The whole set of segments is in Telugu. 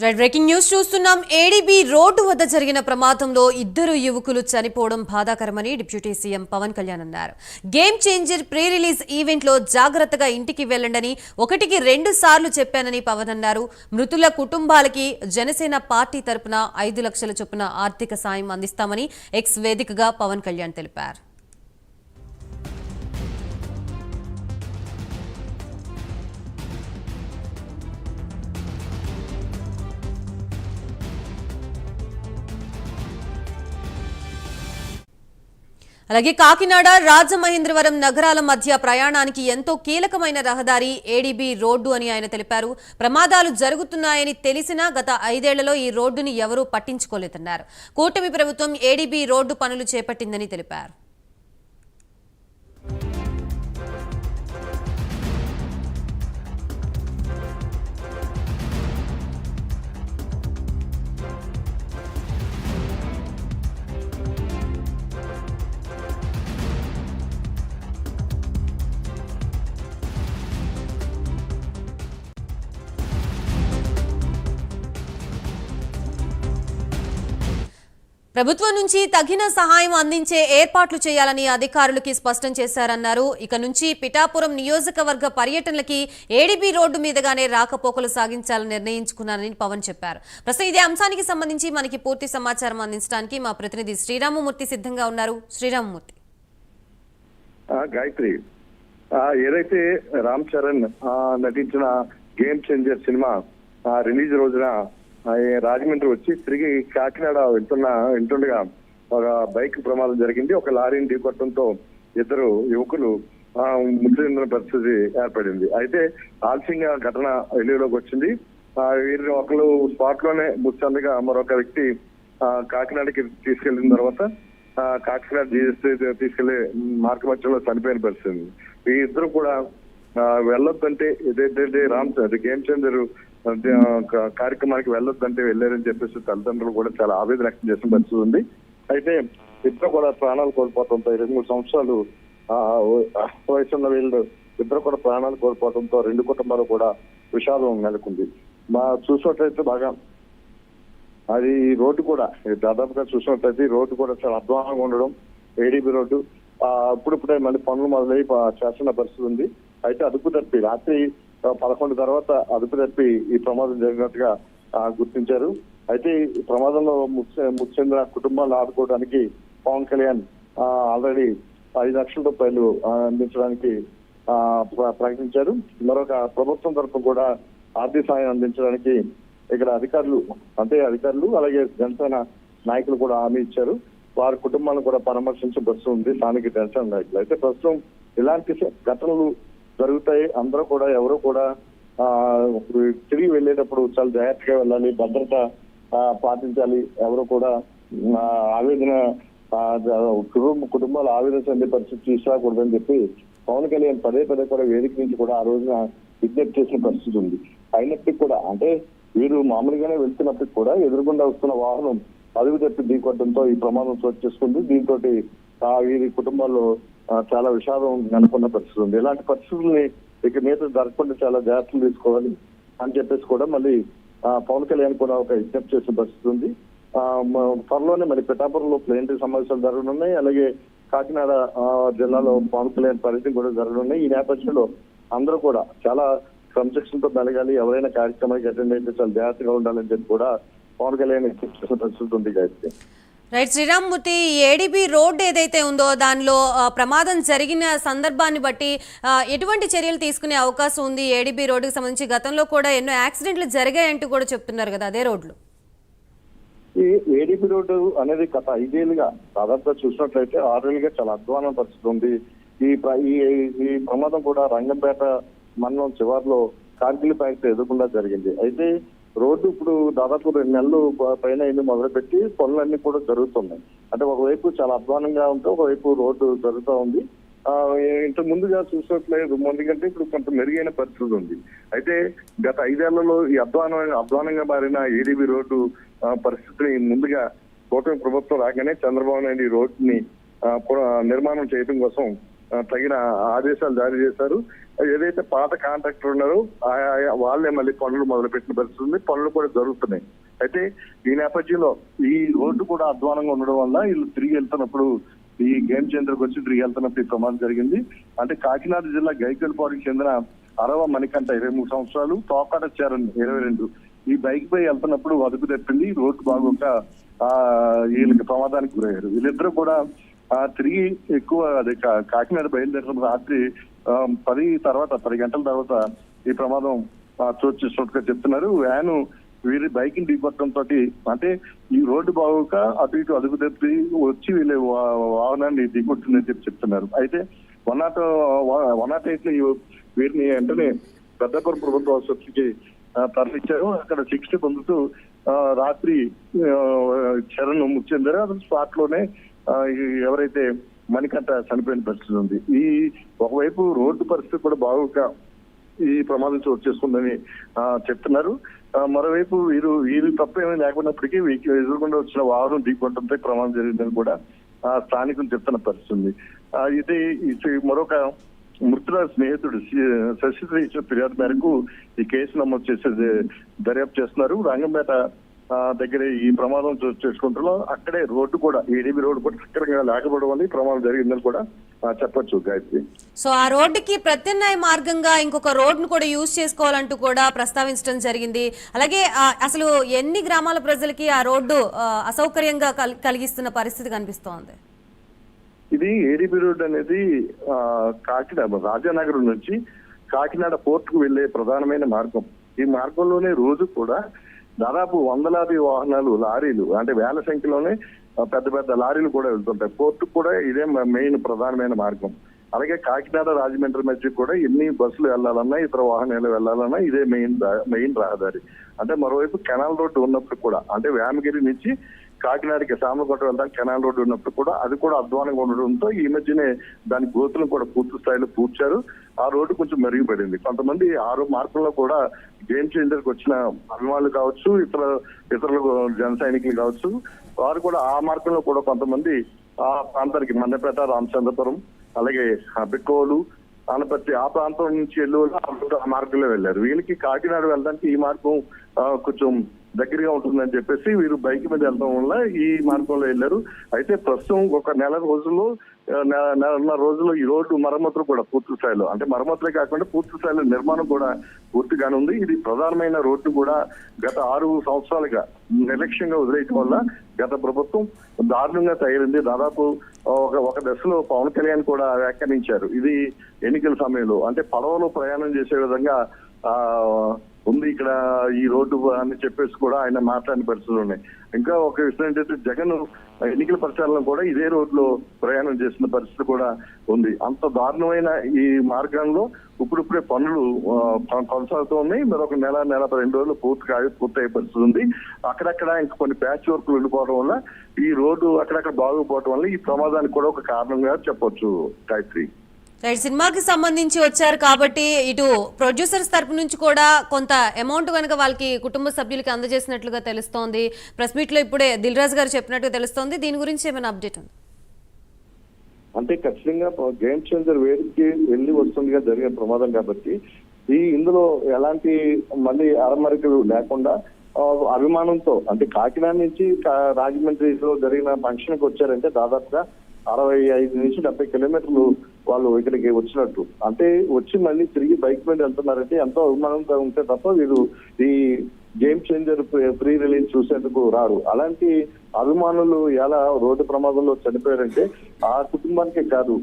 బ్రేకింగ్ న్యూస్ చూస్తున్నాం. ఏడీబీ రోడ్డు వద్ద జరిగిన ప్రమాదంలో ఇద్దరు యువకులు చనిపోవడం బాధాకరమని డిప్యూటీ సీఎం పవన్ కళ్యాణ్ అన్నారు. Game changer pre release event లో జాగ్రత్తగా ఇంటికి వెళ్లండని 1కి 2 సార్లు చెప్పానని పవన్ అన్నారు. మృతుల కుటుంబాలకి జనసేన పార్టీ తరపున 5 లక్షల చొప్పున ఆర్థిక సాయం అందిస్తామని ఎక్స్ వేదికగా పవన్ కళ్యాణ్ తెలిపారు. అలాగే కాకినాడ రాజమహేంద్రవరం నగరాల మధ్య ప్రయాణానికి ఎంతో కీలకమైన రహదారి ఏడీబీ రోడ్డు అని ఆయన తెలిపారు. ప్రమాదాలు జరుగుతున్నాయని తెలిసినా గత 5 ఏళ్లలో ఈ రోడ్డుని ఎవరూ పట్టించుకోలేదన్నారు. కూటమి ప్రభుత్వం ఏడీబీ రోడ్డు పనులు చేపట్టిందని తెలిపారు. ప్రభుత్వం నుంచి తగిన సహాయం అందించే ఏర్పాట్లు చేయాలని అధికారులకి స్పష్టం చేశారన్నారు. ఇక నుంచి పిఠాపురం నియోజకవర్గ పర్యటనలకి ఏడీబీ రోడ్డు మీదుగానే రాకపోకలు సాగించాలని నిర్ణయించుకున్నారని పవన్ చెప్పారు. ప్రస్తుతం ఇదే అంశానికి సంబంధించి మనకి పూర్తి సమాచారం అందించడానికి మా ప్రతినిధి శ్రీరామమూర్తి సిద్ధంగా ఉన్నారు. శ్రీరామమూర్తి. గాయత్రి, ఏదైతే రామ్ చరణ్ నటించిన గేమ్ చేంజర్ సినిమా రిలీజ్ రోజున రాజమండ్రి వచ్చి తిరిగి కాకినాడ వెళ్తుండగా ఒక బైక్ ప్రమాదం జరిగింది. ఒక లారీని ఢీకొట్టడంతో ఇద్దరు యువకులు మృతి చెందిన పరిస్థితి ఏర్పడింది. అయితే ఆలస్యంగా ఘటన వెలుగులోకి వచ్చింది. వీరిని ఒకరు స్పాట్ లోనే మృతి చెందగా మరొక వ్యక్తి కాకినాడకి తీసుకెళ్లిన తర్వాత కాకినాడ తీసుకెళ్లే మార్గ మధ్యలో చనిపోయిన పరిస్థితి. ఈ ఇద్దరు కూడా వెళ్ళొద్దంటే ఏదైతే గేమ్ చేంజర్ కార్యక్రమానికి వెళ్ళొద్దంటే వెళ్ళారని చెప్పేసి తల్లిదండ్రులు కూడా చాలా ఆవేదన వ్యక్తం చేసిన పరిస్థితి ఉంది. అయితే ఇద్దరు కూడా ప్రాణాలు కోల్పోవడంతో 23 సంవత్సరాలు వయసున్న వీళ్ళు ఇద్దరు కూడా ప్రాణాలు కోల్పోవడంతో 2 కుటుంబాలు కూడా విషాదం నెలకొంది. చూసినట్లయితే బాగా అది రోడ్డు కూడా దాదాపుగా చూసినట్లయితే రోడ్డు కూడా చాలా అధ్వానంగా ఉండడం, ఏడీబీ రోడ్డు ఇప్పుడిప్పుడే మళ్ళీ పనులు మొదలై చేస్తున్న పరిస్థితి ఉంది. అయితే అదుపు తప్పి రాత్రి 11 తర్వాత అదుపు తప్పి ఈ ప్రమాదం జరిగినట్టుగా గుర్తించారు. అయితే ఈ ప్రమాదంలో మృతి చెందిన కుటుంబాలను ఆదుకోవడానికి పవన్ కళ్యాణ్ ఆల్రెడీ 5 లక్షల రూపాయలు అందించడానికి ప్రకటించారు. మరొక ప్రభుత్వం తరఫున కూడా ఆర్థిక సాయం అందించడానికి ఇక్కడ అధికారులు అలాగే జనసేన నాయకులు కూడా హామీ ఇచ్చారు. వారి కుటుంబాలను కూడా పరామర్శించే బస్సు ఉంది స్థానిక జనసేన నాయకులు. అయితే ప్రస్తుతం ఇలాంటి ఘటనలు జరుగుతాయి. అందరూ కూడా ఎవరు కూడా తిరిగి వెళ్ళేటప్పుడు చాలా జాగ్రత్తగా వెళ్ళాలి, భద్రత పాటించాలి. ఎవరు కూడా ఆవేదన కుటుంబాలు ఆవేదన చెందే పరిస్థితి తీసుకురాకూడదని చెప్పి పవన్ కళ్యాణ్ పదే కూడా వేదిక నుంచి కూడా ఆ రోజున విజ్ఞప్తి చేసిన పరిస్థితి ఉంది. అయినప్పటికీ కూడా అంటే వీరు మామూలుగానే వెళ్తున్నప్పటికీ కూడా ఎదురుగుండా వస్తున్న వాహనం అదుపు తప్పి ఢీకొట్టడంతో ఈ ప్రమాదం చోటు చేసుకుంది. దీంతో వీరి కుటుంబాల్లో చాలా విషాదం నెలకొన్న పరిస్థితి ఉంది. ఇలాంటి పరిస్థితుల్ని ఇక మీద జరగకుండా చాలా జాగ్రత్తలు తీసుకోవాలి అని చెప్పేసి కూడా మళ్ళీ పవన్ కళ్యాణ్ కూడా ఒక విజ్ఞప్తి చేసిన పరిస్థితి ఉంది. త్వరలోనే మరి పిఠాపురంలో ప్లేనరీ సమావేశాలు జరగనున్నాయి. అలాగే కాకినాడ జిల్లాలో పవన్ కళ్యాణ్ పర్యటన కూడా జరగనున్నాయి. ఈ నేపథ్యంలో అందరూ కూడా చాలా క్రమశిక్షణతో మెలగాలి, ఎవరైనా కార్యక్రమానికి అటెండ్ అయితే చాలా జాగ్రత్తగా ఉండాలని చెప్పి కూడా పవన్ కళ్యాణ్ విజ్ఞప్తి చేసిన పరిస్థితి ఉంది. Gayatri. Right Srirammurthy, ADB road ఏదైతే ఉందో దానిలో ప్రమాదం జరిగిన సందర్భాన్ని బట్టి ఎటువంటి చర్యలు తీసుకునే అవకాశం ఉంది? ఏడీబీ రోడ్డుకి సంబంధించి గతంలో కూడా ఎన్నో యాక్సిడెంట్లు జరిగాయంటూ కూడా చెప్తున్నారు కదా, అదే రోడ్లు. ఈ ఏడీబీ రోడ్డు అనేది గత 5 ఏళ్ళుగా దాదాపుగా చూసినట్లయితే 6 ఏళ్ళుగా చాలా అధ్వాన పరిస్థితి ఉంది. ఈ ప్రమాదం కూడా రంగంపేట మండలం చివరిలో కార్గిల్ ప్యాక్ట్ ఎదుర్కొండా జరిగింది. అయితే రోడ్డు ఇప్పుడు దాదాపు 2 నెలలు పైన ఇల్లు మొదలుపెట్టి పనులన్నీ కూడా జరుగుతున్నాయి. అంటే ఒకవైపు చాలా అధ్వానంగా ఉంటే ఒకవైపు రోడ్డు జరుగుతూ ఉంది. ఇంత ముందుగా చూసినట్లేదు ముందుకంటే ఇప్పుడు కొంత మెరుగైన పరిస్థితి ఉంది. అయితే గత 5 ఏళ్లలో ఈ అధ్వానంగా మారిన ఏడీబీ రోడ్డు పరిస్థితిని ముందుగా కూటమి ప్రభుత్వం రాగానే చంద్రబాబు నాయుడు ఈ రోడ్డుని నిర్మాణం చేయడం కోసం తగిన ఆదేశాలు జారీ చేశారు. ఏదైతే పాత కాంట్రాక్టర్ ఉన్నారో వాళ్ళే మళ్ళీ పనులు మొదలుపెట్టిన పరిస్థితి ఉంది. పనులు కూడా జరుగుతున్నాయి. అయితే ఈ నేపథ్యంలో ఈ రోడ్డు కూడా అధ్వానంగా ఉండడం వల్ల వీళ్ళు తిరిగి వెళ్తున్నప్పుడు ఈ గేమ్ చేంజర్కి వచ్చి తిరిగి వెళ్తున్నప్పుడు ఈ ప్రమాదం జరిగింది. అంటే కాకినాడ జిల్లా గైకల్పాడుకి చెందిన అరవ మణికంఠ 23 సంవత్సరాలు, తోకాట చరణ్ 22 ఈ బైక్ పై వెళ్తున్నప్పుడు అదుపు తప్పింది. రోడ్డు బాగోక వీళ్ళకి ప్రమాదానికి గురయ్యారు. వీళ్ళిద్దరూ కూడా తిరిగి ఎక్కువ అదే కాకినాడ బయలుదేరిన రాత్రి 10 గంటల తర్వాత ఈ ప్రమాదం చోటు చేసినట్టుగా చెప్తున్నారు. వ్యాను వీరి బైక్ ని ఢీకొట్టడంతో అంటే ఈ రోడ్డు బాగోక అటు ఇటు అదుపు తప్పి వచ్చి వీళ్ళ వాహనాన్ని ఢీకొట్టిందని చెప్తున్నారు. అయితే 108 లో వీరిని వెంటనే పెద్దపురం ప్రభుత్వ ఆసుపత్రికి తరలించారు. అక్కడ చికిత్స పొందుతూ రాత్రి చరణ్ మృతి చెందారో అతను స్పాట్ లోనే ఎవరైతే మణికంఠ చనిపోయిన పరిస్థితి ఉంది. ఈ ఒకవైపు రోడ్డు పరిస్థితి కూడా బాగోక ఈ ప్రమాదం చోటు చేసుకుందని చెప్తున్నారు. మరోవైపు వీరు తప్పేమీ లేకున్నప్పటికీ వీరికి ఎదురుకుండా వచ్చిన వాహనం ఢీకొట్టడంతో ప్రమాదం జరిగిందని కూడా స్థానికులు చెప్తున్న పరిస్థితి ఉంది. ఇది మరొక మృతుల స్నేహితుడు శశిధర్ ఇచ్చిన ఫిర్యాదు మేరకు ఈ కేసు నమోదు చేసే దర్యాప్తు చేస్తున్నారు. రంగంపేట దగ్గర ఈ ప్రమాదం చేసుకుంటున్నాం. అక్కడే రోడ్డు కూడా ఏడీబీ రోడ్డు కూడా సక్రమంగా లేకపోవడం వల్ల ఈ ప్రమాదం జరిగిందని కూడా చెప్పొచ్చు గాయత్రి. సో ఆ రోడ్డుకి ప్రత్యామ్నాయ మార్గంగా ఇంకొక రోడ్డును కూడా యూజ్ చేసుకోవాలంటూ కూడా ప్రస్తావించడం జరిగింది. అలాగే అసలు ఎన్ని గ్రామాల ప్రజలకి ఆ రోడ్డు అసౌకర్యంగా కలిగిస్తున్న పరిస్థితి కనిపిస్తోంది? ఇది ఏడీబీ రోడ్డు అనేది కాకినాడ రాజానగరం నుంచి కాకినాడ పోర్ట్ కు వెళ్లే ప్రధానమైన మార్గం. ఈ మార్గంలోనే రోజు కూడా దాదాపు వందలాది వాహనాలు, లారీలు అంటే వేల సంఖ్యలోనే పెద్ద పెద్ద లారీలు కూడా వెళ్తుంటాయి. పోర్టు కూడా ఇదే మెయిన్ ప్రధానమైన మార్గం. అలాగే కాకినాడ రాజమండ్రి మధ్య కూడా ఎన్ని బస్సులు వెళ్లాలన్నా ఇతర వాహనాలు వెళ్లాలన్నా ఇదే మెయిన్ రహదారి. అంటే మరోవైపు కెనాల్ రోడ్డు ఉన్నప్పుడు కూడా అంటే వేమగిరి నుంచి కాకినాడకి సామర్లకోట వెళ్ళడానికి కెనాల్ రోడ్డు ఉన్నప్పుడు కూడా అది కూడా అధ్వానంగా ఉండడంతో ఈ మధ్యనే దాని గోతులను కూడా పూర్తి స్థాయిలో పూడ్చారు. ఆ రోడ్డు కొంచెం మెరుగుపడింది. కొంతమంది 6 మార్కుల్లో కూడా గేమ్ చేంజర్కి వచ్చిన అభిమానులు కావచ్చు, ఇతరులు జన సైనికులు కావచ్చు, వారు కూడా ఆ మార్గంలో కూడా కొంతమంది ఆ ప్రాంతానికి మండపేట, రామచంద్రపురం, అలాగే బిక్కోలు, ఆనపర్తి ఆ ప్రాంతం నుంచి ఆ మార్గంలో వెళ్ళారు. వీళ్ళకి కాకినాడ వెళ్ళడానికి ఈ మార్గం కొంచెం దగ్గరగా ఉంటుందని చెప్పేసి వీరు బైక్ మీద వెళ్ళడం వల్ల ఈ మార్గంలో వెళ్ళారు. అయితే ప్రస్తుతం ఒక నెలన్నర రోజుల్లో ఈ రోడ్డు మరమ్మతులు కూడా పూర్తి స్థాయిలో అంటే మరమ్మతులే కాకుండా పూర్తి స్థాయిలో నిర్మాణం కూడా పూర్తిగానే ఉంది. ఇది ప్రధానమైన రోడ్డు కూడా గత 6 సంవత్సరాలుగా నిర్లక్ష్యంగా వదిలేయటం వల్ల గత ప్రభుత్వం దారుణంగా తయారైంది. దాదాపు ఒక దశలో పవన్ కళ్యాణ్ కూడా వ్యాఖ్యానించారు ఇది ఎన్నికల సమయంలో. అంటే పడవలో ప్రయాణం చేసే విధంగా ఉంది ఇక్కడ ఈ రోడ్డు అని చెప్పేసి కూడా ఆయన మాట్లాడిన పరిస్థితులు ఉన్నాయి. ఇంకా ఒక విషయం ఏంటంటే జగన్ ఎన్నికల ప్రచారంలో కూడా ఇదే రోడ్లో ప్రయాణం చేసిన పరిస్థితి కూడా ఉంది. అంత దారుణమైన ఈ మార్గంలో ఇప్పుడిప్పుడే పనులు కొనసాగుతూ ఉన్నాయి. మరొక నెల 2 రోజులు పూర్తయ్యే పరిస్థితి ఉంది. అక్కడక్కడ ఇంకా కొన్ని ప్యాచ్ వర్క్లు వెళ్ళిపోవడం వల్ల ఈ రోడ్డు అక్కడక్కడ బాగుపోవడం వల్ల ఈ ప్రమాదానికి కూడా ఒక కారణంగా చెప్పొచ్చు గాయత్రి. రైట్, సినిమాకి సంబంధించి వచ్చారు కాబట్టి ఇటు ప్రొడ్యూసర్స్ తరపు నుంచి కూడా కొంత అమౌంట్ కనుక వాళ్ళకి కుటుంబ సభ్యులకి అందజేసినట్లుగా తెలుస్తోంది. ప్రెస్ మీట్ లో ఇప్పుడే దిల్ రాజు గారు చెప్పినట్టుగా తెలుస్తోంది. దీని గురించి ఏమైనా అప్డేట్ ఉంది? అంటే ఖచ్చితంగా గేమ్ చేంజర్ వేదికకి వెళ్ళి వస్తుందిగా జరిగిన ప్రమాదం కాబట్టి ఇందులో ఎలాంటి మళ్ళీ అరమరికలు లేకుండా అభిమానంతో అంటే కాకినాడ నుంచి రాజమండ్రిలో జరిగిన ఫంక్షన్ కి వచ్చారంటే దాదాపుగా 65 నుంచి 70 కిలోమీటర్లు వాళ్ళు ఇక్కడికి వచ్చినట్టు. అంటే వచ్చి మళ్ళీ తిరిగి బైక్ మీద వెళ్తున్నారంటే ఎంతో అభిమానంగా ఉంటే తప్ప వీరు ఈ గేమ్ చేంజర్ ప్రీ రిలీజ్ చూసేందుకు రారు. అలాంటి అభిమానులు ఎలా రోడ్డు ప్రమాదంలో చనిపోయారంటే ఆ కుటుంబానికే కాదు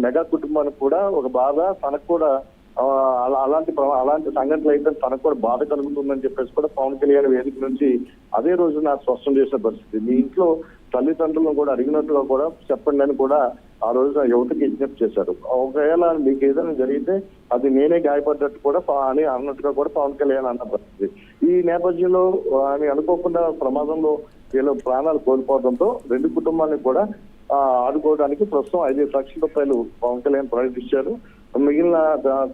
మెగా కుటుంబానికి కూడా ఒక బాధ, తనకు కూడా అలాంటి సంఘటనలు అయితే తనకు కూడా బాధ కలుగుతుందని చెప్పేసి కూడా పవన్ కళ్యాణ్ వేదిక నుంచి అదే రోజు నాకు స్పష్టం చేసిన పరిస్థితి. మీ ఇంట్లో తల్లిదండ్రులను కూడా అడిగినట్టుగా కూడా చెప్పండి అని కూడా ఆ రోజున యువతకి విజ్ఞప్తి చేశారు. ఒకవేళ మీకు ఏదైనా జరిగితే అది నేనే గాయపడ్డట్టు కూడా అని అన్నట్టుగా కూడా పవన్ కళ్యాణ్ అన్న పరిస్థితి. ఈ నేపథ్యంలో అని అనుకోకుండా ప్రమాదంలో వీళ్ళు ప్రాణాలు కోల్పోవడంతో 2 కుటుంబాలను కూడా ఆదుకోవడానికి ప్రస్తుతం 5 లక్షల రూపాయలు పవన్ కళ్యాణ్ ప్రకటించారు. మిగిలిన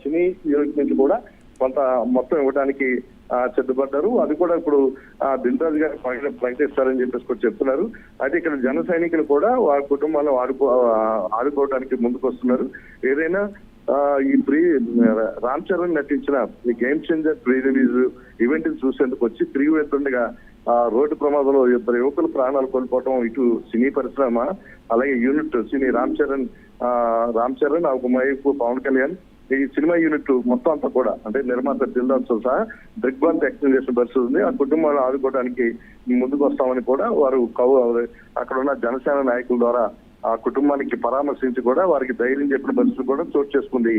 సినీ యూనిట్ నుంచి కూడా కొంత మొత్తం ఇవ్వడానికి సిద్ధపడ్డారు. అది కూడా ఇప్పుడు దిల్ రాజు గారు ప్రకటిస్తారని చెప్పేసి కూడా చెప్తున్నారు. అయితే ఇక్కడ జన సైనికులు కూడా వారి కుటుంబాలను ఆడుకోవడానికి ముందుకు వస్తున్నారు. ఏదైనా ఈ రామ్ చరణ్ నటించిన ఈ game changer pre release event చూసేందుకు వచ్చి తిరిగి వెళ్తుండగా రోడ్డు ప్రమాదంలో 2 యువకులు ప్రాణాలు కోల్పోవటం ఇటు సినీ పరిశ్రమ అలాగే యూనిట్ సినీ రామ్ చరణ్ ఒక వైపు పవన్ కళ్యాణ్ ఈ సినిమా యూనిట్ మొత్తం అంతా కూడా అంటే నిర్మాత దిల్దార్తో సహా దిగ్బంధ్ ఎక్స్టెండ్ చేసిన పరిస్థితి ఉంది. ఆ కుటుంబాలను ఆదుకోవడానికి ముందుకు వస్తామని కూడా వారు అక్కడ ఉన్న జనసేన నాయకుల ద్వారా ఆ కుటుంబానికి పరామర్శించి కూడా వారికి ధైర్యం చెప్పిన పరిస్థితి కూడా చోటు చేసుకుంది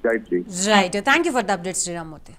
Gayatri. Right, thank you for the update Sriramamurthy.